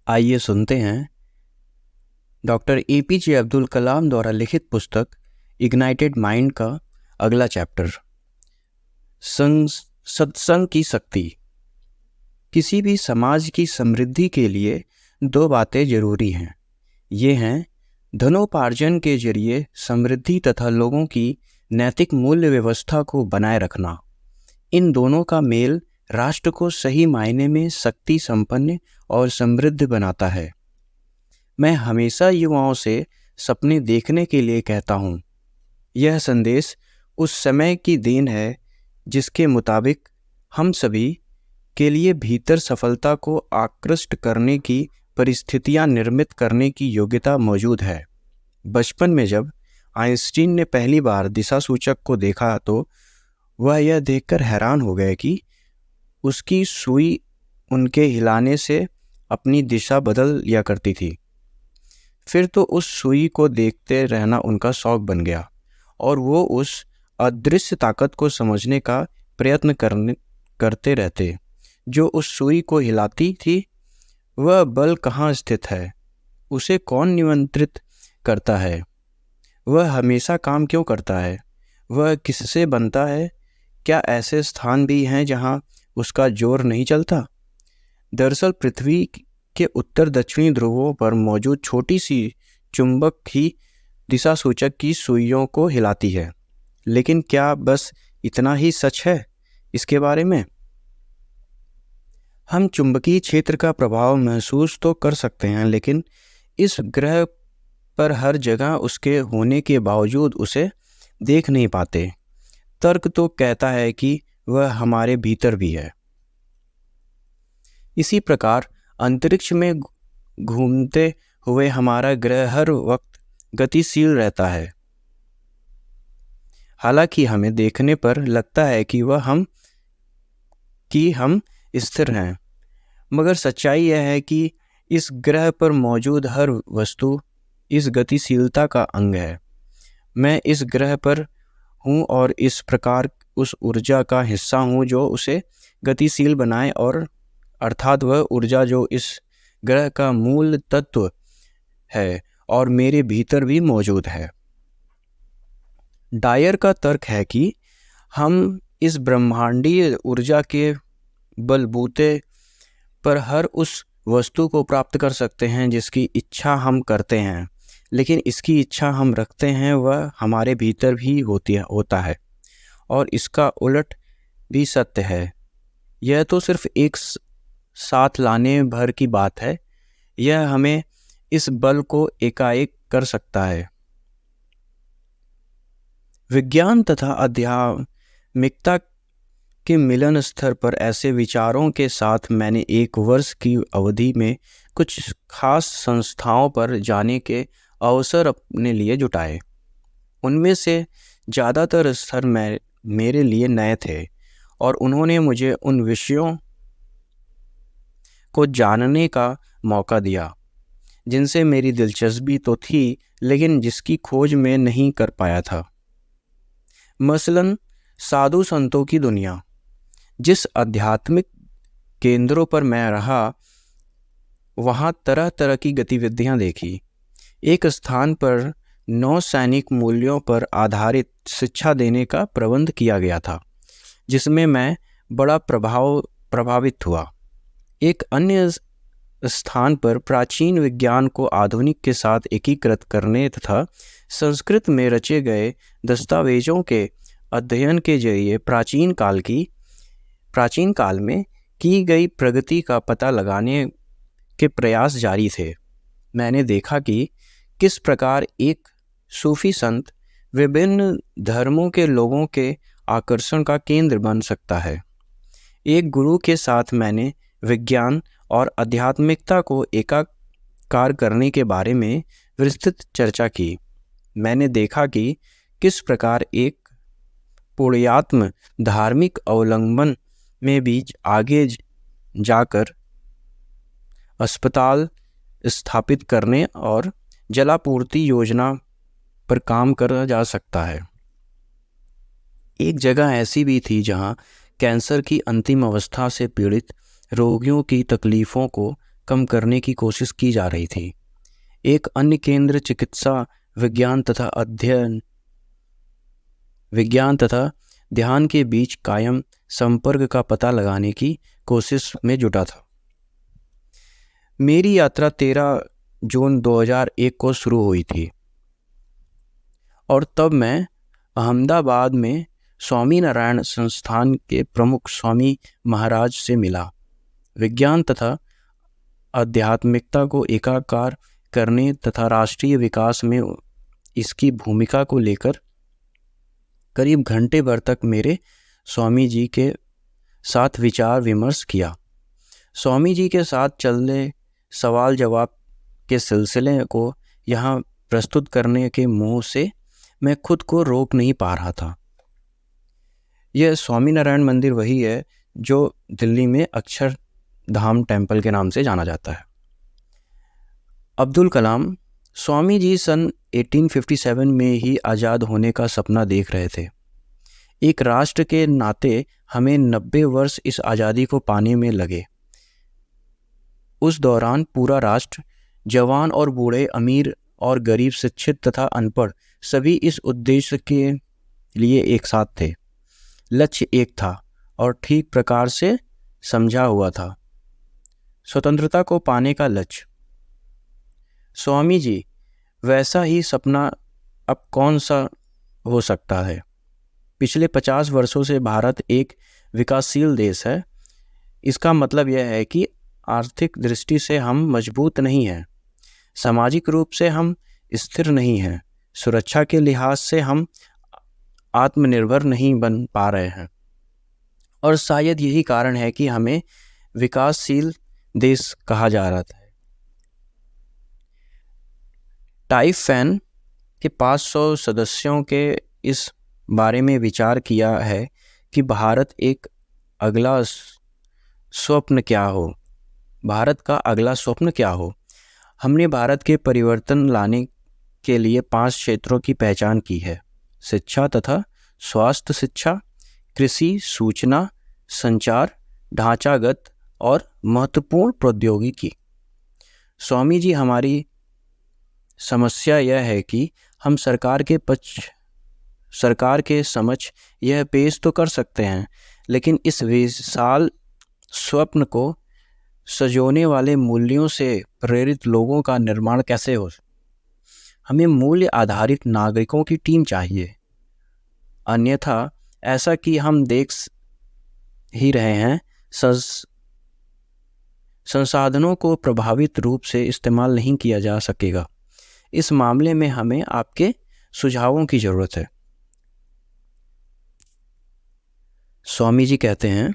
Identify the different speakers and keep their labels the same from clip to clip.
Speaker 1: आइए सुनते हैं डॉक्टर एपीजे अब्दुल कलाम द्वारा लिखित पुस्तक इग्नाइटेड माइंड का अगला चैप्टर, सत्संग की शक्ति। किसी भी समाज की समृद्धि के लिए दो बातें जरूरी हैं। ये हैं धनोपार्जन के जरिए समृद्धि तथा लोगों की नैतिक मूल्य व्यवस्था को बनाए रखना। इन दोनों का मेल राष्ट्र को सही मायने में शक्ति संपन्न और समृद्ध बनाता है। मैं हमेशा युवाओं से सपने देखने के लिए कहता हूँ। यह संदेश उस समय की देन है जिसके मुताबिक हम सभी के लिए भीतर सफलता को आकृष्ट करने की परिस्थितियाँ निर्मित करने की योग्यता मौजूद है। बचपन में जब आइंस्टीन ने पहली बार दिशा सूचक को देखा तो वह यह देखकर हैरान हो गए कि उसकी सुई उनके हिलाने से अपनी दिशा बदल लिया करती थी। फिर तो उस सुई को देखते रहना उनका शौक बन गया और वो उस अदृश्य ताकत को समझने का प्रयत्न करते रहते जो उस सुई को हिलाती थी। वह बल कहाँ स्थित है, उसे कौन नियंत्रित करता है, वह हमेशा काम क्यों करता है, वह किससे बनता है, क्या ऐसे स्थान भी हैं जहाँ उसका जोर नहीं चलता। दरअसल पृथ्वी के उत्तर दक्षिणी ध्रुवों पर मौजूद छोटी सी चुंबक ही दिशा सूचक की सुइयों को हिलाती है। लेकिन क्या बस इतना ही सच है इसके बारे में? हम चुंबकीय क्षेत्र का प्रभाव महसूस तो कर सकते हैं, लेकिन इस ग्रह पर हर जगह उसके होने के बावजूद उसे देख नहीं पाते। तर्क तो कहता है कि वह हमारे भीतर भी है। इसी प्रकार अंतरिक्ष में घूमते हुए हमारा ग्रह हर वक्त गतिशील रहता है। हालांकि हमें देखने पर लगता है कि हम स्थिर हैं, मगर सच्चाई यह है कि इस ग्रह पर मौजूद हर वस्तु इस गतिशीलता का अंग है। मैं इस ग्रह पर हूँ और इस प्रकार उस ऊर्जा का हिस्सा हूँ जो उसे गतिशील बनाए, और अर्थात वह ऊर्जा जो इस ग्रह का मूल तत्व है और मेरे भीतर भी मौजूद है। डायर का तर्क है कि हम इस ब्रह्मांडीय ऊर्जा के बलबूते पर हर उस वस्तु को प्राप्त कर सकते हैं जिसकी इच्छा हम करते हैं, लेकिन इसकी इच्छा हम रखते हैं वह हमारे भीतर भी होता है, और इसका उलट भी सत्य है। यह तो सिर्फ एक साथ लाने भर की बात है। यह हमें इस बल को एकाएक कर सकता है। विज्ञान तथा आध्यात्मिकता के मिलन स्तर पर ऐसे विचारों के साथ मैंने 1 वर्ष की अवधि में कुछ खास संस्थाओं पर जाने के अवसर अपने लिए जुटाए। उनमें से ज़्यादातर स्तर मेरे लिए नए थे और उन्होंने मुझे उन विषयों को जानने का मौका दिया जिनसे मेरी दिलचस्पी तो थी, लेकिन जिसकी खोज मैं नहीं कर पाया था। मसलन साधु संतों की दुनिया। जिस आध्यात्मिक केंद्रों पर मैं रहा वहाँ तरह तरह की गतिविधियाँ देखी। एक स्थान पर नौसैनिक मूल्यों पर आधारित शिक्षा देने का प्रबंध किया गया था, जिसमें मैं बड़ा प्रभावित हुआ। एक अन्य स्थान पर प्राचीन विज्ञान को आधुनिक के साथ एकीकृत करने तथा संस्कृत में रचे गए दस्तावेजों के अध्ययन के जरिए प्राचीन काल में की गई प्रगति का पता लगाने के प्रयास जारी थे। मैंने देखा कि किस प्रकार एक सूफी संत विभिन्न धर्मों के लोगों के आकर्षण का केंद्र बन सकता है। एक गुरु के साथ मैंने विज्ञान और आध्यात्मिकता को एकाकार करने के बारे में विस्तृत चर्चा की। मैंने देखा कि किस प्रकार एक पुण्यात्म धार्मिक अवलंबन में भी आगे जाकर अस्पताल स्थापित करने और जलापूर्ति योजना पर काम करा जा सकता है। एक जगह ऐसी भी थी जहां कैंसर की अंतिम अवस्था से पीड़ित रोगियों की तकलीफ़ों को कम करने की कोशिश की जा रही थी। एक अन्य केंद्र चिकित्सा विज्ञान तथा ध्यान के बीच कायम संपर्क का पता लगाने की कोशिश में जुटा था। मेरी यात्रा 13 जून 2001 को शुरू हुई थी और तब मैं अहमदाबाद में स्वामी नारायण संस्थान के प्रमुख स्वामी महाराज से मिला। विज्ञान तथा आध्यात्मिकता को एकाकार करने तथा राष्ट्रीय विकास में इसकी भूमिका को लेकर करीब घंटे भर तक मेरे स्वामी जी के साथ विचार विमर्श किया। स्वामी जी के साथ चलने सवाल जवाब के सिलसिले को यहाँ प्रस्तुत करने के मोह से मैं खुद को रोक नहीं पा रहा था। यह स्वामी नारायण मंदिर वही है जो दिल्ली में अक्षरधाम टेम्पल के नाम से जाना जाता है। अब्दुल कलाम स्वामी जी सन 1857 में ही आज़ाद होने का सपना देख रहे थे। एक राष्ट्र के नाते हमें 90 वर्ष इस आज़ादी को पाने में लगे। उस दौरान पूरा राष्ट्र, जवान और बूढ़े, अमीर और गरीब, शिक्षित तथा अनपढ़, सभी इस उद्देश्य के लिए एक साथ थे। लक्ष्य एक था और ठीक प्रकार से समझा हुआ था, स्वतंत्रता को पाने का लक्ष्य। स्वामी जी, वैसा ही सपना अब कौन सा हो सकता है? पिछले 50 वर्षों से भारत एक विकासशील देश है। इसका मतलब यह है कि आर्थिक दृष्टि से हम मजबूत नहीं हैं, सामाजिक रूप से हम स्थिर नहीं हैं, सुरक्षा के लिहाज से हम आत्मनिर्भर नहीं बन पा रहे हैं और शायद यही कारण है कि हमें विकासशील देश कहा जा रहा है। टाइफैन के 500 सदस्यों के इस बारे में विचार किया है कि भारत का अगला स्वप्न क्या हो। हमने भारत के परिवर्तन लाने के लिए 5 क्षेत्रों की पहचान की है: शिक्षा तथा स्वास्थ्य शिक्षा, कृषि, सूचना, संचार, ढांचागत और महत्वपूर्ण प्रौद्योगिकी। स्वामी जी, हमारी समस्या यह है कि हम सरकार के समक्ष यह पेश तो कर सकते हैं, लेकिन इस विशाल स्वप्न को सजोने वाले मूल्यों से प्रेरित लोगों का निर्माण कैसे हो? हमें मूल्य आधारित नागरिकों की टीम चाहिए। अन्यथा ऐसा कि हम देख ही रहे हैं, संसाधनों को प्रभावित रूप से इस्तेमाल नहीं किया जा सकेगा। इस मामले में हमें आपके सुझावों की जरूरत है। स्वामी जी कहते हैं,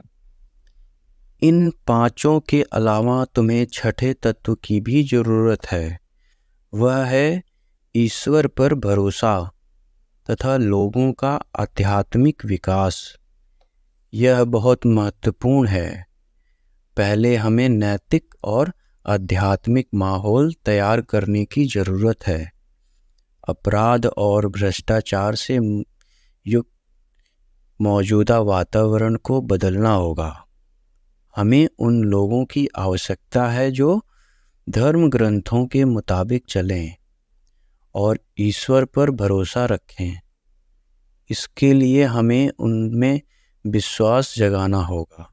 Speaker 1: इन 5 के अलावा तुम्हें छठे तत्व की भी जरूरत है। वह है ईश्वर पर भरोसा तथा लोगों का आध्यात्मिक विकास। यह बहुत महत्वपूर्ण है। पहले हमें नैतिक और आध्यात्मिक माहौल तैयार करने की जरूरत है। अपराध और भ्रष्टाचार से युक्त मौजूदा वातावरण को बदलना होगा। हमें उन लोगों की आवश्यकता है जो धर्म ग्रंथों के मुताबिक चलें और ईश्वर पर भरोसा रखें। इसके लिए हमें उनमें विश्वास जगाना होगा।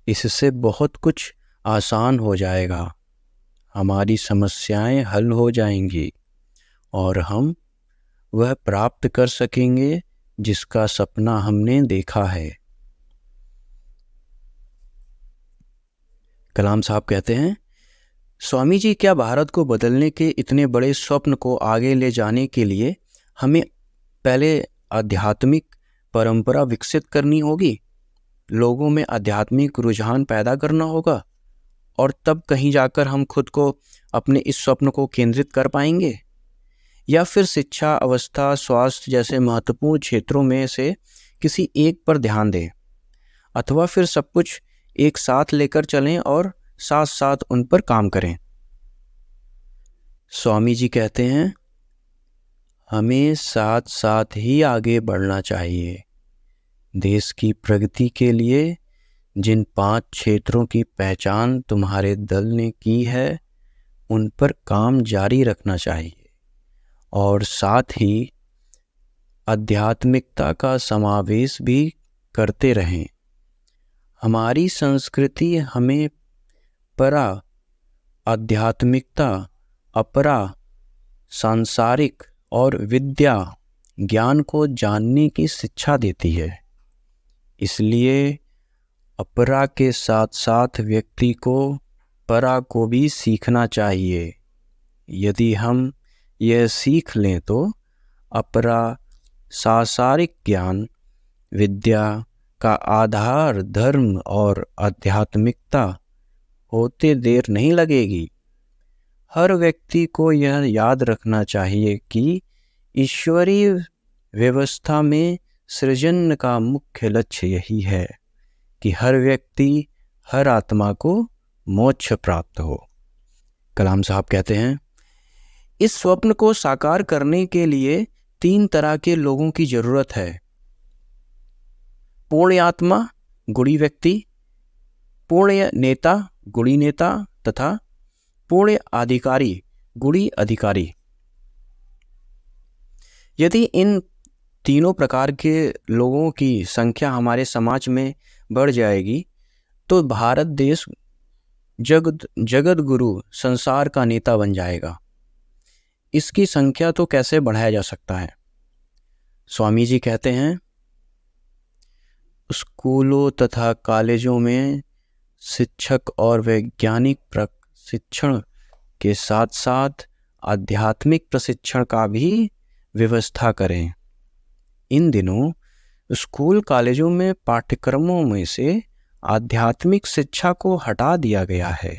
Speaker 1: इससे बहुत कुछ आसान हो जाएगा, हमारी समस्याएं हल हो जाएंगी और हम वह प्राप्त कर सकेंगे जिसका सपना हमने देखा है। कलाम साहब कहते हैं, स्वामी जी, क्या भारत को बदलने के इतने बड़े स्वप्न को आगे ले जाने के लिए हमें पहले आध्यात्मिक परंपरा विकसित करनी होगी, लोगों में आध्यात्मिक रुझान पैदा करना होगा और तब कहीं जाकर हम खुद को अपने इस स्वप्न को केंद्रित कर पाएंगे? या फिर शिक्षा, अवस्था, स्वास्थ्य जैसे महत्वपूर्ण क्षेत्रों में से किसी एक पर ध्यान दें, अथवा फिर सब कुछ एक साथ लेकर चलें और साथ साथ उन पर काम करें? स्वामी जी कहते हैं, हमें साथ साथ ही आगे बढ़ना चाहिए। देश की प्रगति के लिए जिन 5 क्षेत्रों की पहचान तुम्हारे दल ने की है, उन पर काम जारी रखना चाहिए और साथ ही आध्यात्मिकता का समावेश भी करते रहें। हमारी संस्कृति हमें परा आध्यात्मिकता, अपरा सांसारिक और विद्या ज्ञान को जानने की शिक्षा देती है। इसलिए अपरा के साथ साथ व्यक्ति को परा को भी सीखना चाहिए। यदि हम यह सीख लें तो अपरा सांसारिक ज्ञान विद्या का आधार धर्म और आध्यात्मिकता होते देर नहीं लगेगी। हर व्यक्ति को यह याद रखना चाहिए कि ईश्वरीय व्यवस्था में सृजन का मुख्य लक्ष्य यही है कि हर व्यक्ति, हर आत्मा को मोक्ष प्राप्त हो। कलाम साहब कहते हैं, इस स्वप्न को साकार करने के लिए 3 तरह के लोगों की जरूरत है। पूर्ण आत्मा, गुणी व्यक्ति, पूर्ण नेता, गुणी नेता तथा पूर्ण अधिकारी, गुणी अधिकारी। यदि इन तीनों प्रकार के लोगों की संख्या हमारे समाज में बढ़ जाएगी तो भारत देश जगत गुरु, संसार का नेता बन जाएगा। इसकी संख्या तो कैसे बढ़ाया जा सकता है? स्वामी जी कहते हैं, स्कूलों तथा कॉलेजों में शिक्षक और वैज्ञानिक प्रशिक्षण के साथ साथ आध्यात्मिक प्रशिक्षण का भी व्यवस्था करें। इन दिनों स्कूल कॉलेजों में पाठ्यक्रमों में से आध्यात्मिक शिक्षा को हटा दिया गया है।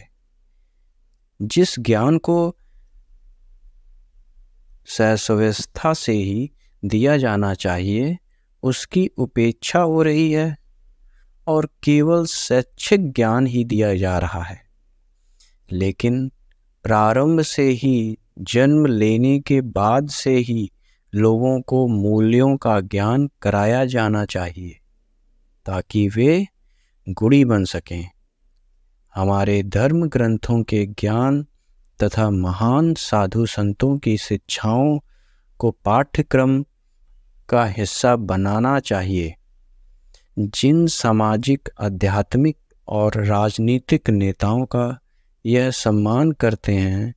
Speaker 1: जिस ज्ञान को सहव्यवस्था से ही दिया जाना चाहिए उसकी उपेक्षा हो रही है और केवल शैक्षिक ज्ञान ही दिया जा रहा है। लेकिन प्रारंभ से ही, जन्म लेने के बाद से ही लोगों को मूल्यों का ज्ञान कराया जाना चाहिए ताकि वे गुणी बन सकें। हमारे धर्म ग्रंथों के ज्ञान तथा महान साधु संतों की शिक्षाओं को पाठ्यक्रम का हिस्सा बनाना चाहिए। जिन सामाजिक, आध्यात्मिक और राजनीतिक नेताओं का यह सम्मान करते हैं,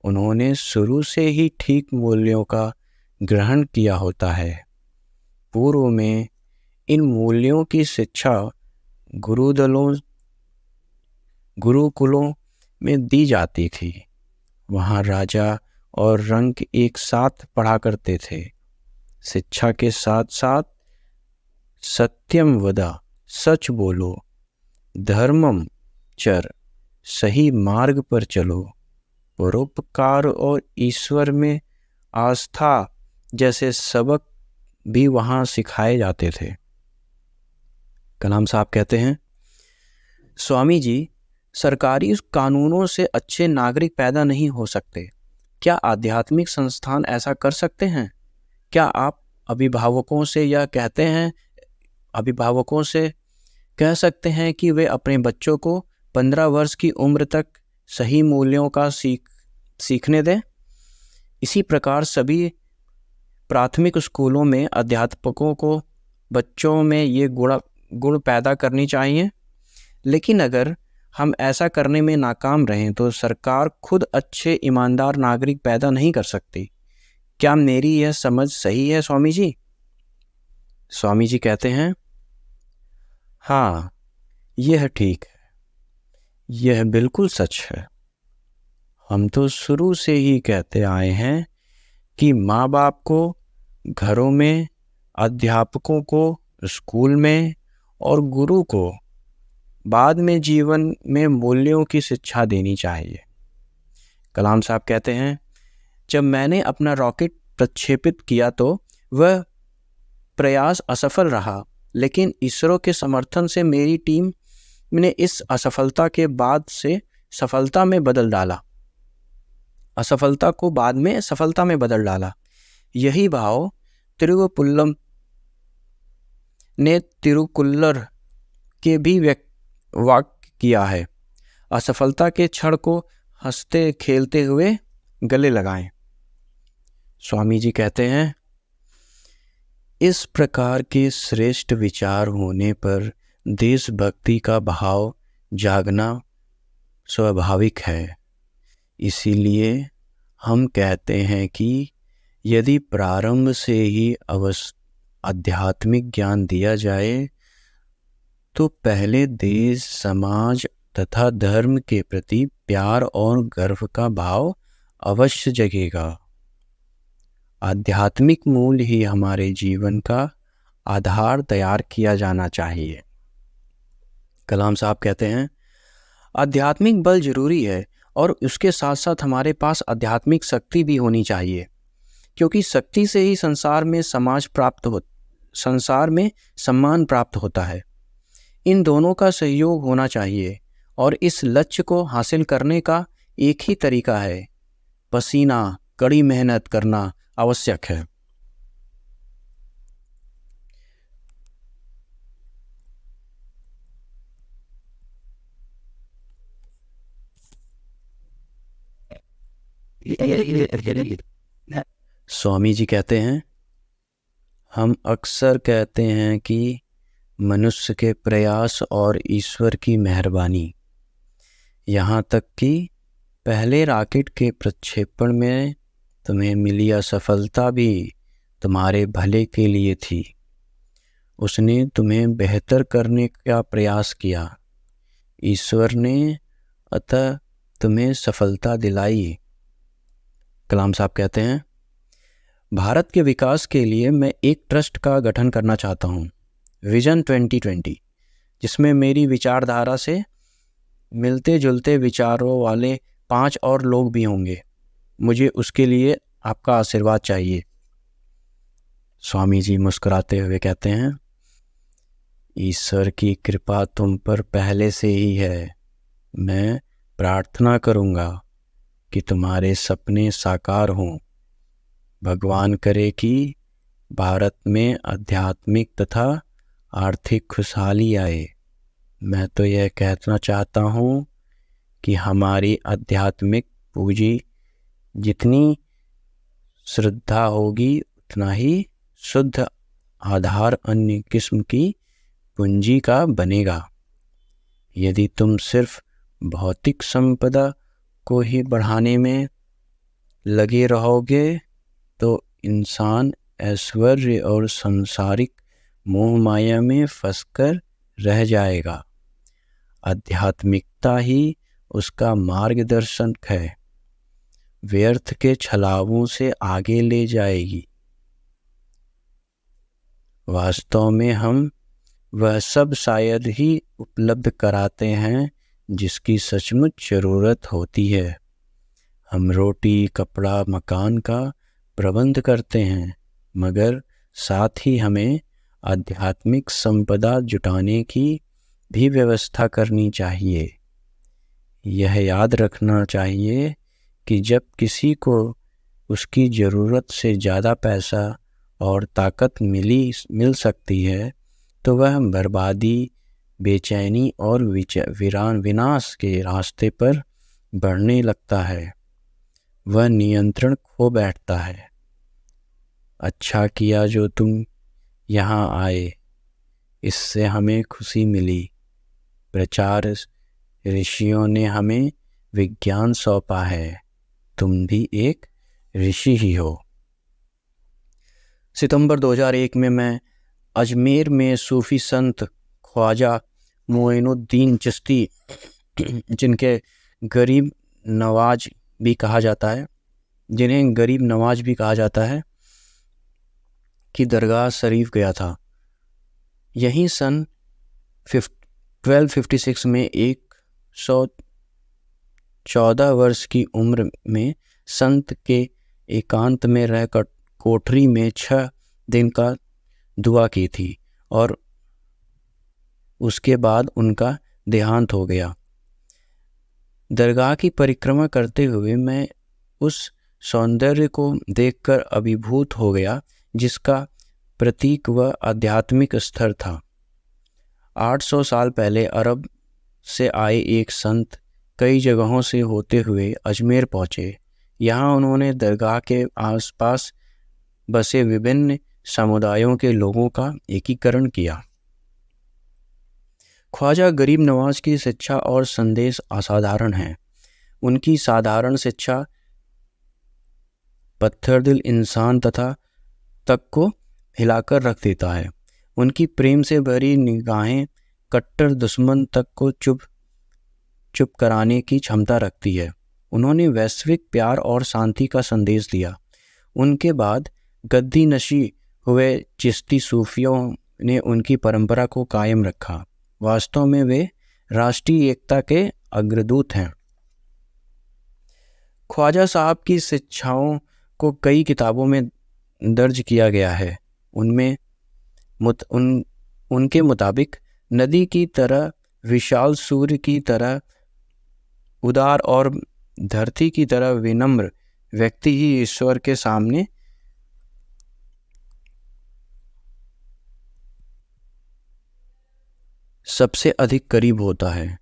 Speaker 1: उन्होंने शुरू से ही ठीक मूल्यों का ग्रहण किया होता है। पूर्व में इन मूल्यों की शिक्षा गुरुकुलों में दी जाती थी। वहाँ राजा और रंक एक साथ पढ़ा करते थे। शिक्षा के साथ साथ सत्यम वदा, सच बोलो, धर्मम चर, सही मार्ग पर चलो, परोपकार और ईश्वर में आस्था जैसे सबक भी वहाँ सिखाए जाते थे। कलाम साहब कहते हैं, स्वामी जी, सरकारी कानूनों से अच्छे नागरिक पैदा नहीं हो सकते। क्या आध्यात्मिक संस्थान ऐसा कर सकते हैं? क्या आप अभिभावकों से कह सकते हैं कि वे अपने बच्चों को 15 वर्ष की उम्र तक सही मूल्यों का सीखने दें? इसी प्रकार सभी प्राथमिक स्कूलों में अध्यापकों को बच्चों में ये गुण पैदा करनी चाहिए। लेकिन अगर हम ऐसा करने में नाकाम रहें तो सरकार खुद अच्छे ईमानदार नागरिक पैदा नहीं कर सकती। क्या मेरी यह समझ सही है स्वामी जी? स्वामी जी कहते हैं, हाँ, यह ठीक है, यह बिल्कुल सच है। हम तो शुरू से ही कहते आए हैं कि माँ बाप को घरों में, अध्यापकों को स्कूल में और गुरु को बाद में जीवन में मूल्यों की शिक्षा देनी चाहिए। कलाम साहब कहते हैं, जब मैंने अपना रॉकेट प्रक्षेपित किया तो वह प्रयास असफल रहा, लेकिन इसरो के समर्थन से मेरी टीम ने इस असफलता के बाद से सफलता में बदल डाला। असफलता को बाद में सफलता में बदल डाला। यही भाव तिरुवपुल्लम ने तिरुक्कुल्लर के भी वाक्य किया है। असफलता के क्षण को हंसते खेलते हुए गले लगाएं। स्वामी जी कहते हैं, इस प्रकार के श्रेष्ठ विचार होने पर देशभक्ति का भाव जागना स्वाभाविक है। इसीलिए हम कहते हैं कि यदि प्रारंभ से ही आध्यात्मिक ज्ञान दिया जाए तो पहले देश, समाज तथा धर्म के प्रति प्यार और गर्व का भाव अवश्य जगेगा। आध्यात्मिक मूल ही हमारे जीवन का आधार तैयार किया जाना चाहिए। कलाम साहब कहते हैं, आध्यात्मिक बल जरूरी है और उसके साथ साथ हमारे पास आध्यात्मिक शक्ति भी होनी चाहिए, क्योंकि शक्ति से ही संसार में सम्मान प्राप्त होता है। इन दोनों का सहयोग होना चाहिए और इस लक्ष्य को हासिल करने का एक ही तरीका है, पसीना, कड़ी मेहनत करना आवश्यक है। स्वामी जी कहते हैं, हम अक्सर कहते हैं कि मनुष्य के प्रयास और ईश्वर की मेहरबानी, यहाँ तक कि पहले रॉकेट के प्रक्षेपण में तुम्हें मिली असफलता भी तुम्हारे भले के लिए थी। उसने तुम्हें बेहतर करने का प्रयास किया। ईश्वर ने अतः तुम्हें सफलता दिलाई। कलाम साहब कहते हैं, भारत के विकास के लिए मैं एक ट्रस्ट का गठन करना चाहता हूँ, विजन 2020, जिसमें मेरी विचारधारा से मिलते जुलते विचारों वाले 5 और लोग भी होंगे। मुझे उसके लिए आपका आशीर्वाद चाहिए। स्वामी जी मुस्कुराते हुए कहते हैं, ईश्वर की कृपा तुम पर पहले से ही है। मैं प्रार्थना करूँगा कि तुम्हारे सपने साकार हों। भगवान करे कि भारत में आध्यात्मिक तथा आर्थिक खुशहाली आए। मैं तो यह कहना चाहता हूँ कि हमारी आध्यात्मिक पूंजी जितनी श्रद्धा होगी उतना ही शुद्ध आधार अन्य किस्म की पूंजी का बनेगा। यदि तुम सिर्फ भौतिक संपदा को ही बढ़ाने में लगे रहोगे तो इंसान ऐश्वर्य और सांसारिक मोह माया में फंसकर रह जाएगा। आध्यात्मिकता ही उसका मार्गदर्शक है, व्यर्थ के छलावों से आगे ले जाएगी। वास्तव में हम वह सब शायद ही उपलब्ध कराते हैं जिसकी सचमुच ज़रूरत होती है। हम रोटी, कपड़ा, मकान का प्रबंध करते हैं, मगर साथ ही हमें आध्यात्मिक संपदा जुटाने की भी व्यवस्था करनी चाहिए। यह याद रखना चाहिए कि जब किसी को उसकी ज़रूरत से ज़्यादा पैसा और ताकत मिल सकती है तो वह बर्बादी, बेचैनी और विनाश के रास्ते पर बढ़ने लगता है। वह नियंत्रण खो बैठता है। अच्छा किया जो तुम यहाँ आए, इससे हमें खुशी मिली। प्रचार ऋषियों ने हमें विज्ञान सौंपा है, तुम भी एक ऋषि ही हो। सितंबर 2001 में मैं अजमेर में सूफी संत ख्वाजा मोइनुद्दीन चिश्ती, जिन्हें गरीब नवाज भी कहा जाता है, की दरगाह शरीफ गया था। यहीं सन 1256 में 114 वर्ष की उम्र में संत के एकांत में रहकर कोठरी में 6 दिन का दुआ की थी और उसके बाद उनका देहांत हो गया। दरगाह की परिक्रमा करते हुए मैं उस सौंदर्य को देखकर अभिभूत हो गया जिसका प्रतीक वह आध्यात्मिक स्तर था। 800 साल पहले अरब से आए एक संत कई जगहों से होते हुए अजमेर पहुँचे। यहाँ उन्होंने दरगाह के आसपास बसे विभिन्न समुदायों के लोगों का एकीकरण किया। ख्वाजा गरीब नवाज की शिक्षा और संदेश असाधारण है। उनकी साधारण शिक्षा पत्थरदिल इंसान तक को हिलाकर रख देता है। उनकी प्रेम से भरी निगाहें कट्टर दुश्मन तक को चुप कराने की क्षमता रखती है। उन्होंने वैश्विक प्यार और शांति का संदेश दिया। उनके बाद गद्दी नशी हुए चिश्ती सूफियों ने उनकी परंपरा को कायम रखा। वास्तव में वे राष्ट्रीय एकता के अग्रदूत हैं। ख्वाजा साहब की शिक्षाओं को कई किताबों में दर्ज किया गया है। उनमें उनके मुताबिक नदी की तरह विशाल, सूर्य की तरह उदार और धरती की तरह विनम्र व्यक्ति ही ईश्वर के सामने सबसे अधिक करीब होता है।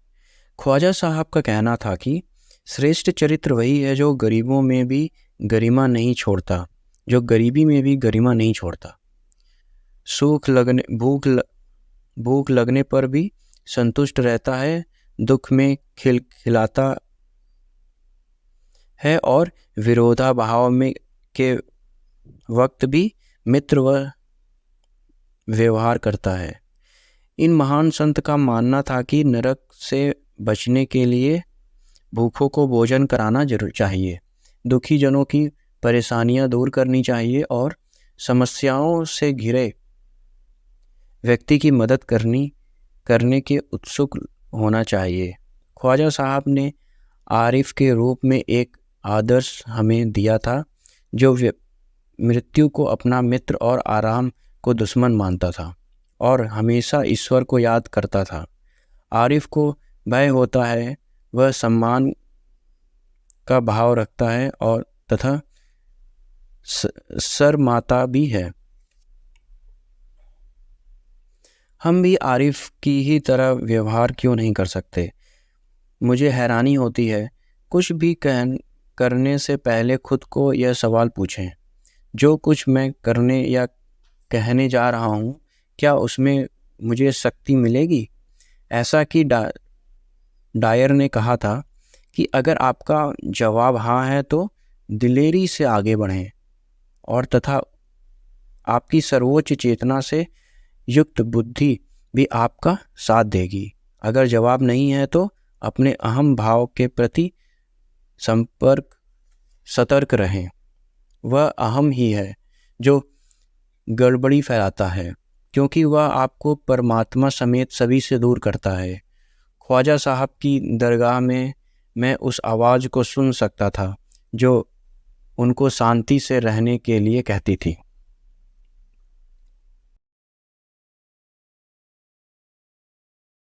Speaker 1: ख्वाजा साहब का कहना था कि श्रेष्ठ चरित्र वही है जो गरीबों में भी गरिमा नहीं छोड़ता, जो गरीबी में भी गरिमा नहीं छोड़ता। भूख लगने पर भी संतुष्ट रहता है, दुख में खिलाता है और विरोधाभाव में के वक्त भी मित्र व व्यवहार करता है। इन महान संत का मानना था कि नरक से बचने के लिए भूखों को भोजन कराना जरूर चाहिए, दुखी जनों की परेशानियां दूर करनी चाहिए और समस्याओं से घिरे व्यक्ति की मदद करने के उत्सुक होना चाहिए। ख्वाजा साहब ने आरिफ के रूप में एक आदर्श हमें दिया था, जो मृत्यु को अपना मित्र और आराम को दुश्मन मानता था और हमेशा ईश्वर को याद करता था। आरिफ को भय होता है, वह सम्मान का भाव रखता है और तथा शर्माता भी है। हम भी आरिफ की ही तरह व्यवहार क्यों नहीं कर सकते? मुझे हैरानी होती है। कुछ भी करने से पहले खुद को यह सवाल पूछें, जो कुछ मैं करने या कहने जा रहा हूँ, क्या उसमें मुझे शक्ति मिलेगी? ऐसा कि डायर ने कहा था कि अगर आपका जवाब हाँ है तो दिलेरी से आगे बढ़ें और तथा आपकी सर्वोच्च चेतना से युक्त बुद्धि भी आपका साथ देगी। अगर जवाब नहीं है तो अपने अहम भाव के प्रति सतर्क रहें। वह अहम ही है जो गड़बड़ी फैलाता है, क्योंकि वह आपको परमात्मा समेत सभी से दूर करता है। ख्वाजा साहब की दरगाह में मैं उस आवाज़ को सुन सकता था जो उनको शांति से रहने के लिए कहती थी।